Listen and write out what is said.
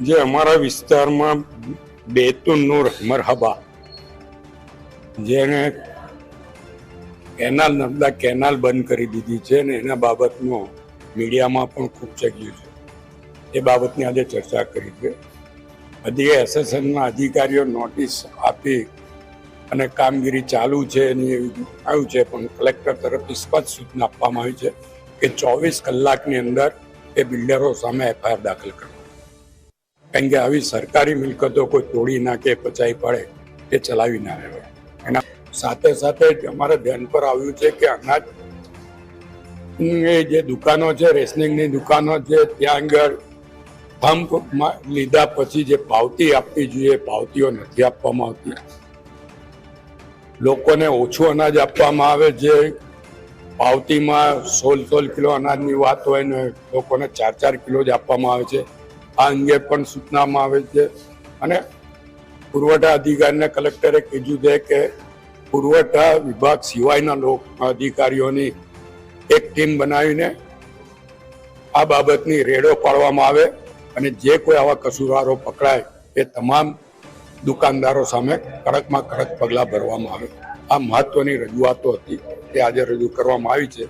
જે અમારા વિસ્તારમાં બેતુન નૂર મરહબા જેને કેનાલ નર્મદા કેનાલ બંધ કરી દીધી છે ને એના બાબતનો મીડિયામાં પણ ખૂબ ચર્ચ્યું છે. એ બાબતની આજે ચર્ચા કરી છે. બધી એસએસએનના અધિકારીઓ નોટિસ આપી અને કામગીરી ચાલુ છે એની આવ્યું છે, પણ કલેક્ટર તરફથી સ્પષ્ટ સૂચના આપવામાં આવી છે કે 24 કલાકની અંદર એ બિલ્ડરો સામે એફઆઈઆર દાખલ કરો. કારણ કે આવી સરકારી મિલકતો કોઈ તોડી નાખે, પચાવી પડે, એ ચલાવી ના રહેવાય. એના સાથે સાથે જ અમારા ધ્યાન પર આવ્યું છે કે અનાજ જે દુકાનો છે, રેશનિંગની દુકાનો છે, ત્યાં આગળ થંભ લીધા પછી જે પાવતી આપવી જોઈએ પાવતીઓ નથી આપવામાં આવતી. લોકોને ઓછું અનાજ આપવામાં આવે, જે પાવતીમાં 16 કિલો અનાજની વાત હોય ને લોકોને 4 કિલો જ આપવામાં આવે છે. આ અંગે પણ સૂચનામાં આવે છે. અને પુરવઠા અધિકારીને કલેક્ટરે કીધું છે કે પુરવઠા વિભાગ સિવાયના અધિકારીઓની એક ટીમ બનાવીને આ બાબતની રેડો પાડવામાં આવે અને જે કોઈ આવા કસૂરવારો પકડાય એ તમામ દુકાનદારો સામે કડકમાં કડક પગલાં ભરવામાં આવે. આ મહત્વની રજૂઆતો હતી તે આજે રજૂ કરવામાં આવી છે.